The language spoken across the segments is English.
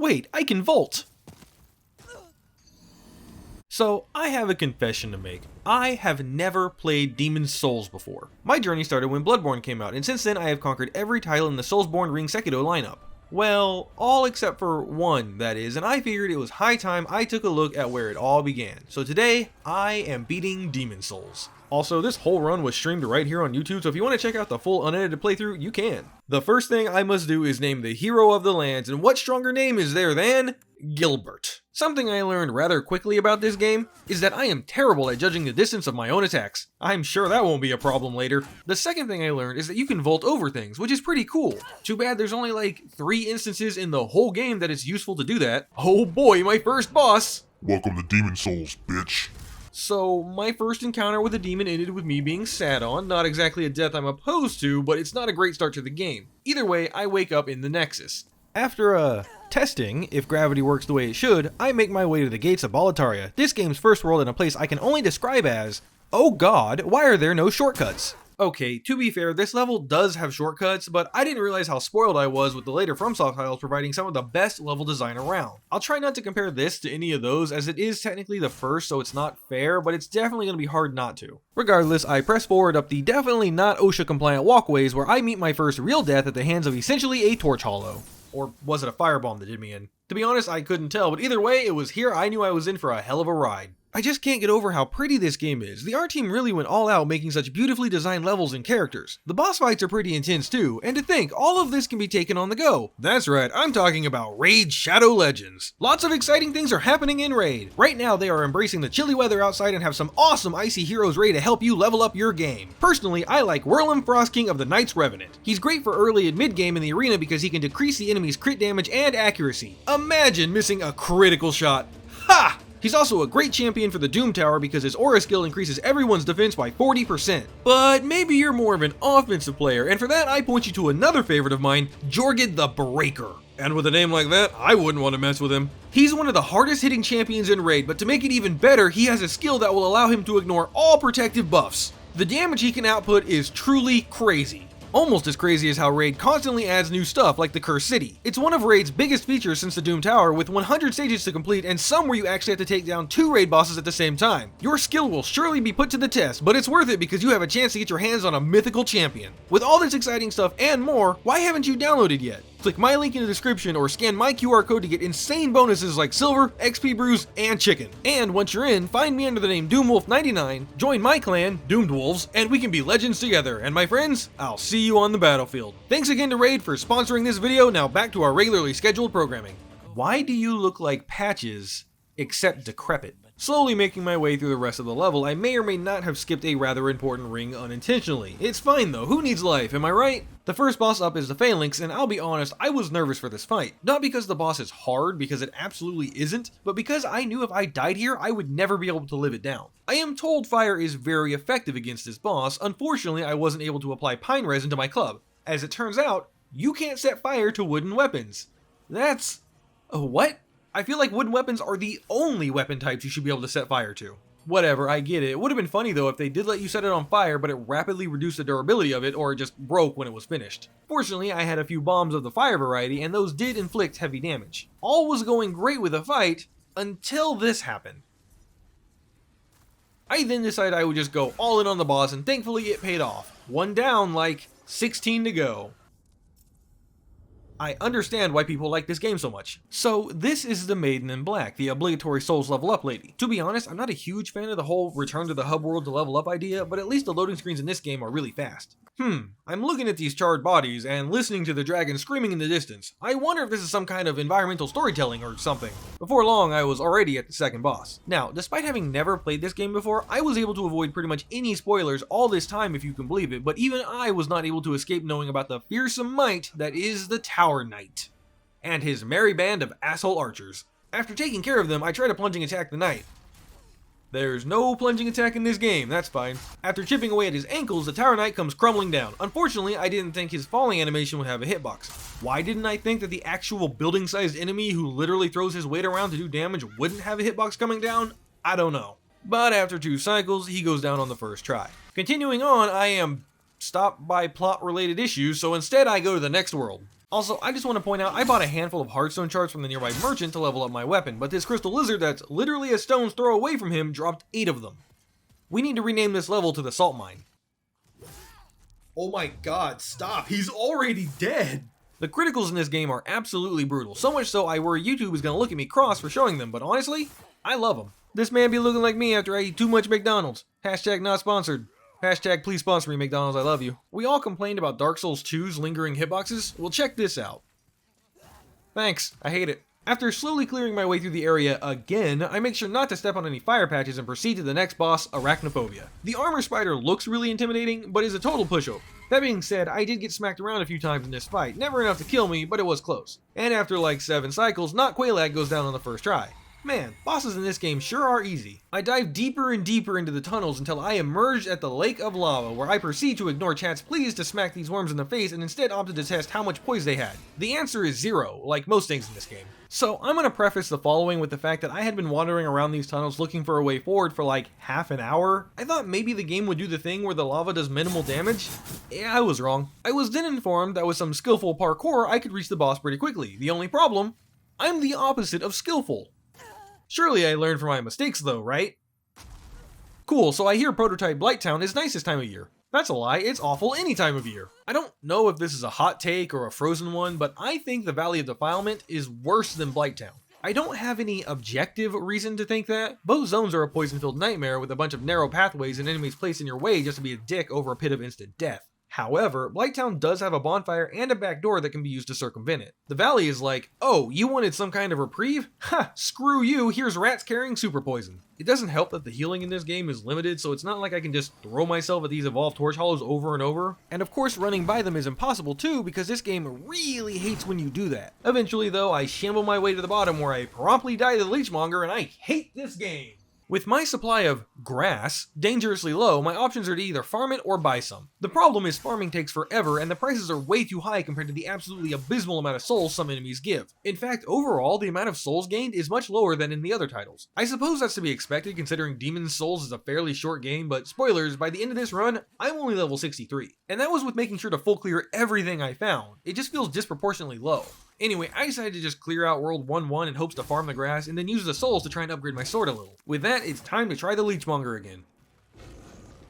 Wait, I can vault! So, I have a confession to make. I have never played Demon's Souls before. My journey started when Bloodborne came out, and since then I have conquered every title in the Soulsborne Ring Sekido lineup. Well, all except for one, that is, and I figured it was high time I took a look at where it all began. So today, I am beating Demon's Souls. Also, this whole run was streamed right here on YouTube, so if you want to check out the full unedited playthrough, you can. The first thing I must do is name the hero of the lands, and what stronger name is there than Gilbert? Something I learned rather quickly about this game is that I am terrible at judging the distance of my own attacks. I'm sure that won't be a problem later. The second thing I learned is that you can vault over things, which is pretty cool. Too bad there's only like 3 instances in the whole game that it's useful to do that. Oh boy, my first boss! Welcome to Demon's Souls, bitch. So, my first encounter with a demon ended with me being sat on, not exactly a death I'm opposed to, but it's not a great start to the game. Either way, I wake up in the Nexus. After, testing if gravity works the way it should, I make my way to the gates of Boletaria, this game's first world in a place I can only describe as, oh god, why are there no shortcuts? Okay, to be fair, this level does have shortcuts, but I didn't realize how spoiled I was with the later FromSoft titles providing some of the best level design around. I'll try not to compare this to any of those, as it is technically the first, so it's not fair, but it's definitely going to be hard not to. Regardless, I press forward up the definitely not OSHA-compliant walkways where I meet my first real death at the hands of essentially a torch hollow. Or was it a firebomb that did me in? To be honest, I couldn't tell, but either way, it was here I knew I was in for a hell of a ride. I just can't get over how pretty this game is. The art team really went all out making such beautifully designed levels and characters. The boss fights are pretty intense too, and to think, all of this can be taken on the go. That's right, I'm talking about Raid Shadow Legends. Lots of exciting things are happening in Raid. Right now, they are embracing the chilly weather outside and have some awesome Icy Heroes Raid to help you level up your game. Personally, I like Whirlim Frostking of the Knights Revenant. He's great for early and mid game in the arena because he can decrease the enemy's crit damage and accuracy. Imagine missing a critical shot. Ha! He's also a great champion for the Doom Tower because his aura skill increases everyone's defense by 40%. But maybe you're more of an offensive player, and for that I point you to another favorite of mine, Jorgid the Breaker. And with a name like that, I wouldn't want to mess with him. He's one of the hardest hitting champions in Raid, but to make it even better, he has a skill that will allow him to ignore all protective buffs. The damage he can output is truly crazy. Almost as crazy as how Raid constantly adds new stuff like the Cursed City. It's one of Raid's biggest features since the Doom Tower, with 100 stages to complete and some where you actually have to take down 2 raid bosses at the same time. Your skill will surely be put to the test, but it's worth it because you have a chance to get your hands on a mythical champion. With all this exciting stuff and more, why haven't you downloaded yet? Click my link in the description or scan my QR code to get insane bonuses like silver, XP brews, and chicken. And once you're in, find me under the name DoomWolf99, join my clan, Doomed Wolves, and we can be legends together. And my friends, I'll see you on the battlefield. Thanks again to Raid for sponsoring this video. Now back to our regularly scheduled programming. Why do you look like Patches, except decrepit? Slowly making my way through the rest of the level, I may or may not have skipped a rather important ring unintentionally. It's fine though, who needs life, am I right? The first boss up is the Phalanx, and I'll be honest, I was nervous for this fight. Not because the boss is hard, because it absolutely isn't, but because I knew if I died here, I would never be able to live it down. I am told fire is very effective against this boss. Unfortunately, I wasn't able to apply pine resin to my club. As it turns out, you can't set fire to wooden weapons. That's... what? I feel like wooden weapons are the only weapon types you should be able to set fire to. Whatever, I get it. It would have been funny though if they did let you set it on fire, but it rapidly reduced the durability of it, or it just broke when it was finished. Fortunately, I had a few bombs of the fire variety, and those did inflict heavy damage. All was going great with the fight, until this happened. I then decided I would just go all in on the boss, and thankfully it paid off. 1 down, like 16 to go. I understand why people like this game so much. So this is the Maiden in Black, the obligatory Souls level up lady. To be honest, I'm not a huge fan of the whole return to the hub world to level up idea, but at least the loading screens in this game are really fast. I'm looking at these charred bodies and listening to the dragon screaming in the distance. I wonder if this is some kind of environmental storytelling or something. Before long, I was already at the second boss. Now, despite having never played this game before, I was able to avoid pretty much any spoilers all this time if you can believe it, but even I was not able to escape knowing about the fearsome might that is the Tower Knight and his merry band of asshole archers. After taking care of them, I try to plunging attack the knight. There's no plunging attack in this game, that's fine. After chipping away at his ankles, the Tower Knight comes crumbling down. Unfortunately, I didn't think his falling animation would have a hitbox. Why didn't I think that the actual building-sized enemy who literally throws his weight around to do damage wouldn't have a hitbox coming down? I don't know. But after 2 cycles, he goes down on the first try. Continuing on, I am stopped by plot-related issues, so instead I go to the next world. Also, I just want to point out, I bought a handful of Hearthstone charts from the nearby merchant to level up my weapon, but this Crystal Lizard that's literally a stone's throw away from him dropped 8 of them. We need to rename this level to the Salt Mine. Oh my god, stop, he's already dead! The criticals in this game are absolutely brutal, so much so I worry YouTube is gonna look at me cross for showing them, but honestly, I love them. This man be looking like me after I eat too much McDonald's. Hashtag not sponsored. Hashtag please sponsor me, McDonald's, I love you. We all complained about Dark Souls 2's lingering hitboxes. Well, check this out. Thanks, I hate it. After slowly clearing my way through the area again, I make sure not to step on any fire patches and proceed to the next boss, Arachnophobia. The armor spider looks really intimidating, but is a total pushover. That being said, I did get smacked around a few times in this fight, never enough to kill me, but it was close. And after like 7 cycles, Not Quelaag goes down on the first try. Man, bosses in this game sure are easy. I dive deeper and deeper into the tunnels until I emerged at the Lake of Lava, where I proceed to ignore chat's pleas to smack these worms in the face and instead opted to test how much poise they had. The answer is 0, like most things in this game. So I'm gonna preface the following with the fact that I had been wandering around these tunnels looking for a way forward for like half an hour. I thought maybe the game would do the thing where the lava does minimal damage. Yeah, I was wrong. I was then informed that with some skillful parkour I could reach the boss pretty quickly. The only problem? I'm the opposite of skillful. Surely I learned from my mistakes though, right? Cool, so I hear Prototype Blighttown is nice this time of year. That's a lie, it's awful any time of year. I don't know if this is a hot take or a frozen one, but I think the Valley of Defilement is worse than Blighttown. I don't have any objective reason to think that. Both zones are a poison-filled nightmare with a bunch of narrow pathways and enemies placed in your way just to be a dick over a pit of instant death. However, Blighttown does have a bonfire and a back door that can be used to circumvent it. The valley is like, oh, you wanted some kind of reprieve? Ha, screw you, here's rats carrying super poison. It doesn't help that the healing in this game is limited, so it's not like I can just throw myself at these evolved torch hollows over and over. And of course running by them is impossible too, because this game really hates when you do that. Eventually though, I shamble my way to the bottom where I promptly die to the Leechmonger, and I hate this game. With my supply of grass dangerously low, my options are to either farm it or buy some. The problem is farming takes forever and the prices are way too high compared to the absolutely abysmal amount of souls some enemies give. In fact, overall, the amount of souls gained is much lower than in the other titles. I suppose that's to be expected considering Demon's Souls is a fairly short game, but spoilers, by the end of this run, I'm only level 63. And that was with making sure to full clear everything I found. It just feels disproportionately low. Anyway, I decided to just clear out World 1-1 in hopes to farm the grass and then use the souls to try and upgrade my sword a little. With that, it's time to try the Leechmonger again.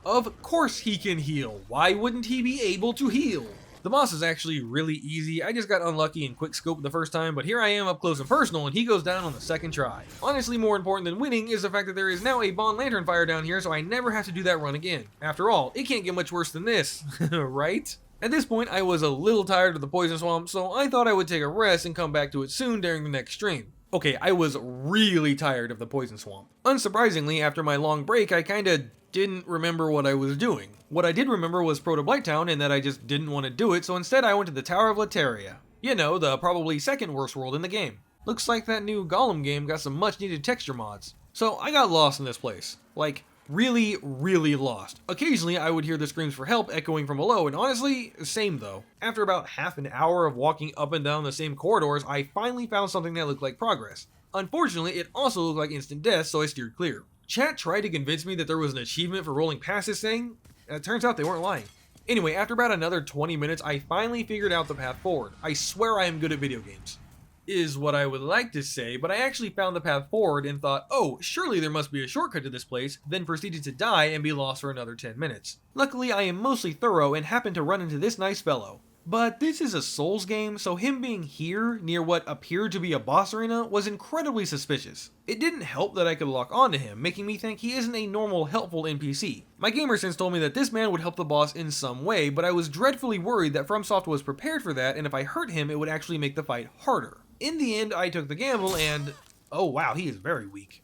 Of course he can heal. Why wouldn't he be able to heal? The boss is actually really easy. I just got unlucky in quick scope the first time, but here I am up close and personal and he goes down on the second try. Honestly, more important than winning is the fact that there is now a Bond Lantern fire down here, so I never have to do that run again. After all, it can't get much worse than this, right? At this point, I was a little tired of the Poison Swamp, so I thought I would take a rest and come back to it soon during the next stream. Okay, I was really tired of the Poison Swamp. Unsurprisingly, after my long break, I kinda didn't remember what I was doing. What I did remember was Proto Blighttown and that I just didn't want to do it, so instead I went to the Tower of Lateria. You know, the probably second worst world in the game. Looks like that new Golem game got some much needed texture mods. So I got lost in this place. Like, really lost. Occasionally I would hear the screams for help echoing from below, and honestly, same though. After about half an hour of walking up and down the same corridors, I finally found something that looked like progress. Unfortunately, it also looked like instant death, so I steered clear. Chat tried to convince me that there was an achievement for rolling past this thing. It turns out they weren't lying. Anyway, after about another 20 minutes, I finally figured out the path forward. I swear I am good at video games. Is what I would like to say, but I actually found the path forward and thought, oh, surely there must be a shortcut to this place, then proceeded to die and be lost for another 10 minutes. Luckily, I am mostly thorough and happened to run into this nice fellow. But this is a Souls game, so him being here, near what appeared to be a boss arena, was incredibly suspicious. It didn't help that I could lock onto him, making me think he isn't a normal, helpful NPC. My gamer sense told me that this man would help the boss in some way, but I was dreadfully worried that FromSoft was prepared for that, and if I hurt him, it would actually make the fight harder. In the end, I took the gamble and... oh wow, he is very weak.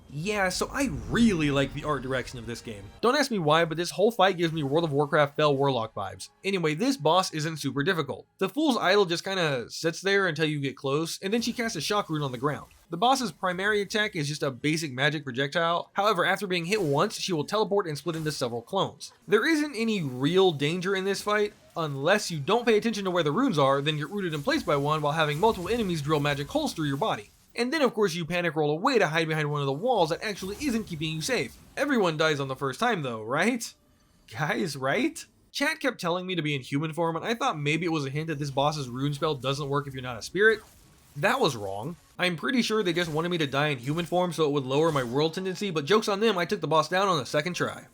Yeah, so I really like the art direction of this game. Don't ask me why, but this whole fight gives me World of Warcraft Fel Warlock vibes. Anyway, this boss isn't super difficult. The Fool's Idol just kinda sits there until you get close, and then she casts a shock rune on the ground. The boss's primary attack is just a basic magic projectile. However, after being hit once, she will teleport and split into several clones. There isn't any real danger in this fight. Unless you don't pay attention to where the runes are, then you're rooted in place by one while having multiple enemies drill magic holes through your body. And then of course you panic roll away to hide behind one of the walls that actually isn't keeping you safe. Everyone dies on the first time though, right? Guys, right? Chat kept telling me to be in human form, and I thought maybe it was a hint that this boss's rune spell doesn't work if you're not a spirit. That was wrong. I'm pretty sure they just wanted me to die in human form so it would lower my world tendency, but joke's on them, I took the boss down on the second try.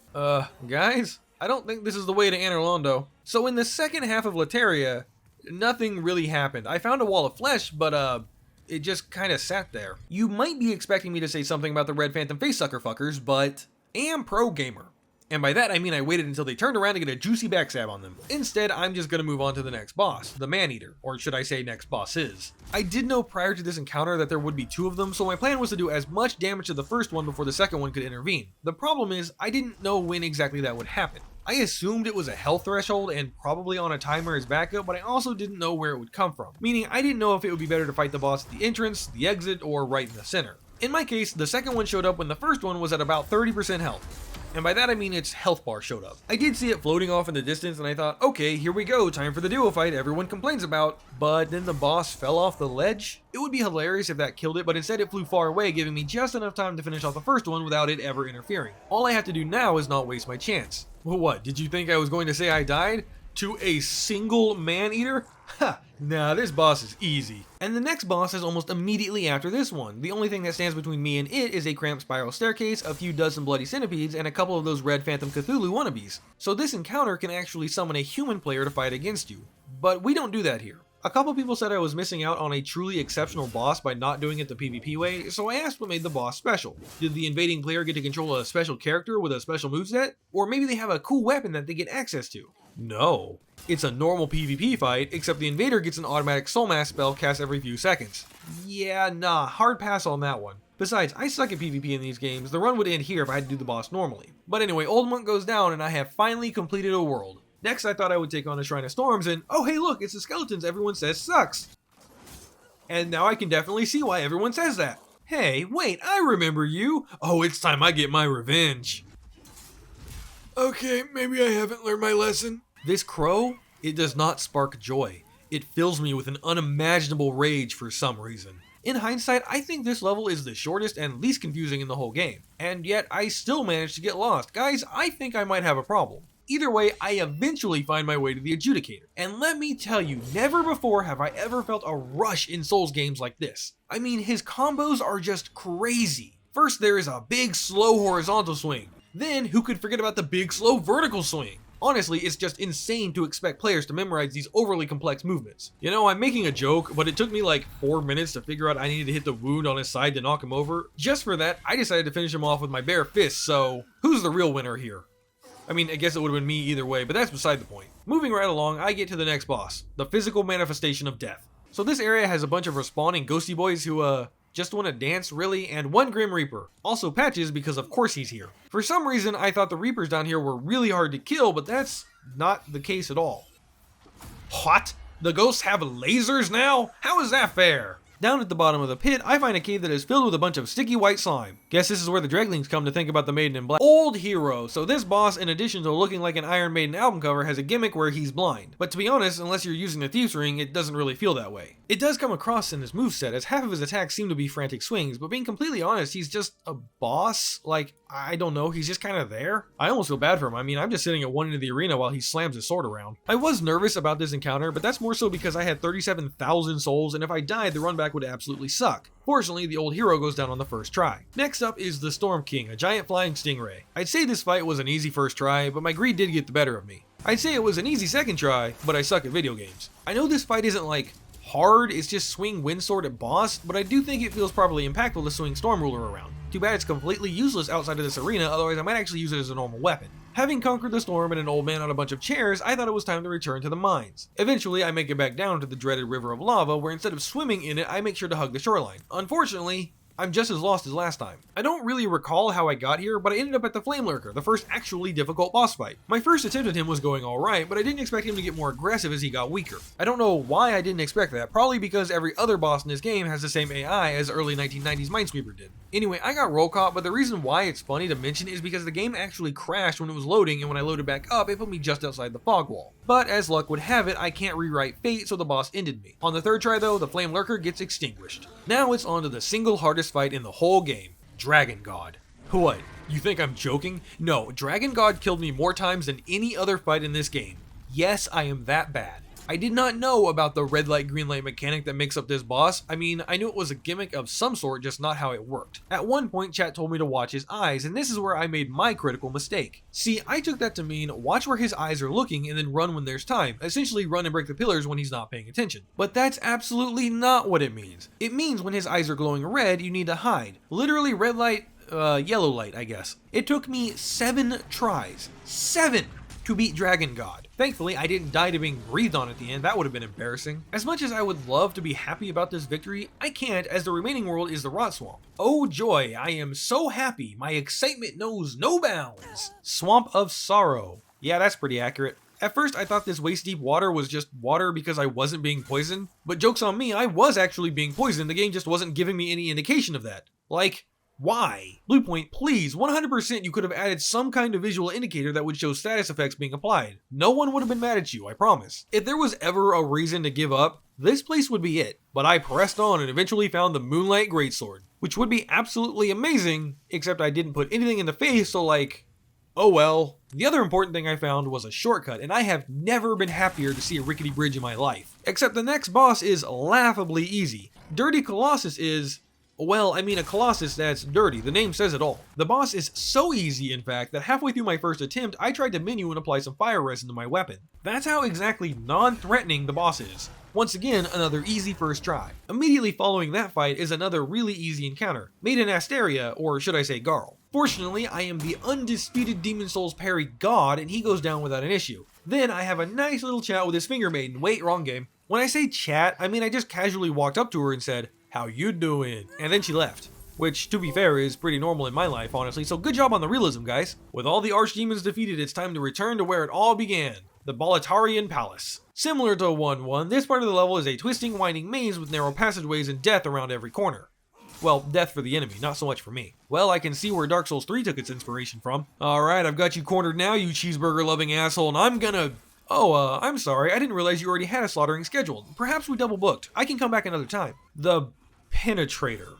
Guys? I don't think this is the way to Anor Londo. So in the second half of Lateria, nothing really happened. I found a wall of flesh, but it just kinda sat there. You might be expecting me to say something about the Red Phantom face sucker fuckers, but I am pro gamer. And by that I mean I waited until they turned around to get a juicy backstab on them. Instead, I'm just gonna move on to the next boss, the Man-Eater, or should I say next bosses. I did know prior to this encounter that there would be 2 of them, so my plan was to do as much damage to the first one before the second one could intervene. The problem is, I didn't know when exactly that would happen. I assumed it was a health threshold and probably on a timer as backup, but I also didn't know where it would come from. Meaning, I didn't know if it would be better to fight the boss at the entrance, the exit, or right in the center. In my case, the second one showed up when the first one was at about 30% health. And by that I mean its health bar showed up. I did see it floating off in the distance and I thought, okay, here we go, time for the duo fight everyone complains about. But then the boss fell off the ledge? It would be hilarious if that killed it, but instead it flew far away, giving me just enough time to finish off the first one without it ever interfering. All I have to do now is not waste my chance. Well, what, did you think I was going to say I died? To a single Man-Eater? Ha! Nah, this boss is easy. And the next boss is almost immediately after this one. The only thing that stands between me and it is a cramped spiral staircase, a few dozen bloody centipedes, and a couple of those Red Phantom Cthulhu wannabes. So this encounter can actually summon a human player to fight against you. But we don't do that here. A couple people said I was missing out on a truly exceptional boss by not doing it the PvP way, so I asked what made the boss special. Did the invading player get to control a special character with a special moveset? Or maybe they have a cool weapon that they get access to? No. It's a normal PvP fight, except the invader gets an automatic soul mass spell cast every few seconds. Yeah, nah, hard pass on that one. Besides, I suck at PvP in these games, the run would end here if I had to do the boss normally. But anyway, Old Monk goes down and I have finally completed a world. Next I thought I would take on a Shrine of Storms and, oh hey look, it's the skeletons everyone says sucks. And now I can definitely see why everyone says that. Hey, wait, I remember you. Oh, it's time I get my revenge. Okay, maybe I haven't learned my lesson. This crow, it does not spark joy. It fills me with an unimaginable rage for some reason. In hindsight, I think this level is the shortest and least confusing in the whole game. And yet, I still managed to get lost. Guys, I think I might have a problem. Either way, I eventually find my way to the Adjudicator. And let me tell you, never before have I ever felt a rush in Souls games like this. I mean, his combos are just crazy. First, there is a big, slow horizontal swing. Then, who could forget about the big, slow vertical swing? Honestly, it's just insane to expect players to memorize these overly complex movements. You know, I'm making a joke, but it took me like 4 minutes to figure out I needed to hit the wound on his side to knock him over. Just for that, I decided to finish him off with my bare fist, so who's the real winner here? I mean, I guess it would have been me either way, but that's beside the point. Moving right along, I get to the next boss, the physical manifestation of death. So this area has a bunch of respawning ghosty boys who, just want to dance, really, and one Grim Reaper. Also Patches, because of course he's here. For some reason, I thought the Reapers down here were really hard to kill, but that's not the case at all. What? The ghosts have lasers now? How is that fair? Down at the bottom of the pit, I find a cave that is filled with a bunch of sticky white slime. Guess this is where the Dreglings come to think about the Maiden in Black. Old hero. So this boss, in addition to looking like an Iron Maiden album cover, has a gimmick where he's blind. But to be honest, unless you're using the Thieves Ring, it doesn't really feel that way. It does come across in his moveset, as half of his attacks seem to be frantic swings, but being completely honest, he's just a boss. Like, I don't know, he's just kind of there. I almost feel bad for him. I mean, I'm just sitting at one end of the arena while he slams his sword around. I was nervous about this encounter, but that's more so because I had 37,000 souls, and if I died, the run back would absolutely suck. Fortunately, the old hero goes down on the first try. Next up is the Storm King, a giant flying stingray. I'd say this fight was an easy first try, but my greed did get the better of me. I'd say it was an easy second try, but I suck at video games. I know this fight isn't like hard, it's just swing Windsword at boss, but I do think it feels properly impactful to swing Storm Ruler around. Too bad it's completely useless outside of this arena, otherwise I might actually use it as a normal weapon. Having conquered the storm and an old man on a bunch of chairs, I thought it was time to return to the mines. Eventually, I make it back down to the dreaded river of lava, where instead of swimming in it, I make sure to hug the shoreline. Unfortunately, I'm just as lost as last time. I don't really recall how I got here, but I ended up at the Flame Lurker, the first actually difficult boss fight. My first attempt at him was going alright, but I didn't expect him to get more aggressive as he got weaker. I don't know why I didn't expect that, probably because every other boss in this game has the same AI as early 1990s Minesweeper did. Anyway, I got roll caught, but the reason why it's funny to mention is because the game actually crashed when it was loading, and when I loaded back up, it put me just outside the fog wall. But as luck would have it, I can't rewrite fate, so the boss ended me. On the third try though, the Flame Lurker gets extinguished. Now it's on to the single hardest fight in the whole game, Dragon God. What? You think I'm joking? No, Dragon God killed me more times than any other fight in this game. Yes, I am that bad. I did not know about the red light green light mechanic that makes up this boss. I mean, I knew it was a gimmick of some sort, just not how it worked. At one point, chat told me to watch his eyes, and this is where I made my critical mistake. See, I took that to mean watch where his eyes are looking and then run when there's time, essentially run and break the pillars when he's not paying attention. But that's absolutely not what it means. It means when his eyes are glowing red, you need to hide. Literally red light, yellow light, I guess. It took me 7 tries. 7! To beat Dragon God. Thankfully, I didn't die to being breathed on at the end. That would have been embarrassing. As much as I would love to be happy about this victory, I can't, as the remaining world is the Rot Swamp. Oh joy, I am so happy. My excitement knows no bounds. Swamp of Sorrow. Yeah, that's pretty accurate. At first, I thought this waist-deep water was just water because I wasn't being poisoned. But joke's on me, I was actually being poisoned. The game just wasn't giving me any indication of that. Like, why? Bluepoint, please, 100% you could have added some kind of visual indicator that would show status effects being applied. No one would have been mad at you, I promise. If there was ever a reason to give up, this place would be it. But I pressed on and eventually found the Moonlight Greatsword, which would be absolutely amazing, except I didn't put anything in the face, so like, oh well. The other important thing I found was a shortcut, and I have never been happier to see a rickety bridge in my life. Except the next boss is laughably easy. Dirty Colossus is... well, I mean a Colossus that's dirty, the name says it all. The boss is so easy, in fact, that halfway through my first attempt, I tried to menu and apply some fire resin to my weapon. That's how exactly non-threatening the boss is. Once again, another easy first try. Immediately following that fight is another really easy encounter, made in Asteria, or should I say Garl. Fortunately, I am the undisputed Demon Souls parry god, and he goes down without an issue. Then I have a nice little chat with his finger maiden. Wait, wrong game. When I say chat, I mean I just casually walked up to her and said, "How you doing?" And then she left. Which, to be fair, is pretty normal in my life, honestly, so good job on the realism, guys. With all the archdemons defeated, it's time to return to where it all began, the Boletarian Palace. Similar to 1-1, this part of the level is a twisting, winding maze with narrow passageways and death around every corner. Well, death for the enemy, not so much for me. Well, I can see where Dark Souls 3 took its inspiration from. Alright, I've got you cornered now, you cheeseburger-loving asshole, and I'm gonna... oh, I'm sorry, I didn't realize you already had a slaughtering scheduled. Perhaps we double booked. I can come back another time. The Penetrator.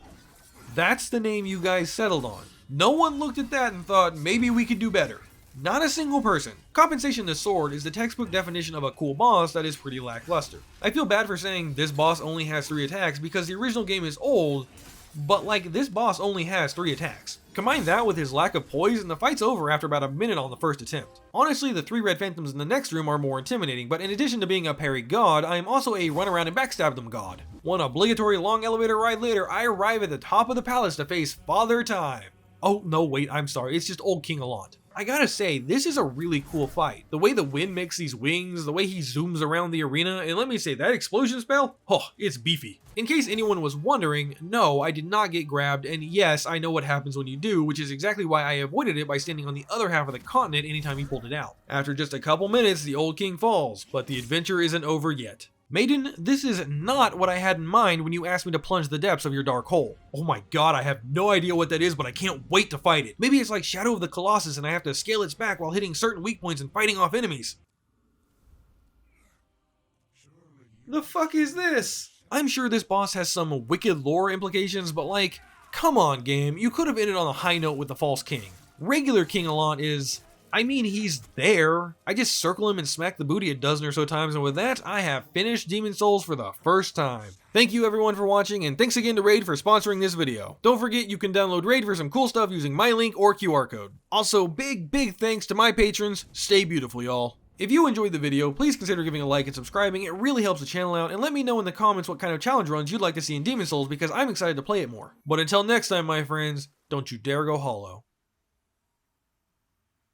That's the name you guys settled on. No one looked at that and thought, maybe we could do better. Not a single person. Compensation to Sword is the textbook definition of a cool boss that is pretty lackluster. I feel bad for saying this boss only has 3 attacks because the original game is old, but like this boss only has 3 attacks. Combine that with his lack of poise and the fight's over after about a minute on the first attempt. Honestly, the 3 red phantoms in the next room are more intimidating, but in addition to being a parry god, I am also a run around and backstab them god. One obligatory long elevator ride later, I arrive at the top of the palace to face Father Time. Oh no, wait, I'm sorry, it's just old King Allant. I gotta say, this is a really cool fight. The way the wind makes these wings, the way he zooms around the arena, and let me say, that explosion spell? Oh, it's beefy. In case anyone was wondering, no, I did not get grabbed, and yes, I know what happens when you do, which is exactly why I avoided it by standing on the other half of the continent anytime he pulled it out. After just a couple minutes, the old king falls, but the adventure isn't over yet. Maiden, this is not what I had in mind when you asked me to plunge the depths of your dark hole. Oh my god, I have no idea what that is, but I can't wait to fight it. Maybe it's like Shadow of the Colossus and I have to scale its back while hitting certain weak points and fighting off enemies. The fuck is this? I'm sure this boss has some wicked lore implications, but like, come on game, you could have ended on a high note with the False King. Regular King Allant is... I mean, he's there. I just circle him and smack the booty a dozen or so times, and with that, I have finished Demon Souls for the first time. Thank you everyone for watching, and thanks again to Raid for sponsoring this video. Don't forget you can download Raid for some cool stuff using my link or QR code. Also, big thanks to my patrons. Stay beautiful, y'all. If you enjoyed the video, please consider giving a like and subscribing. It really helps the channel out, and let me know in the comments what kind of challenge runs you'd like to see in Demon Souls because I'm excited to play it more. But until next time, my friends, don't you dare go hollow.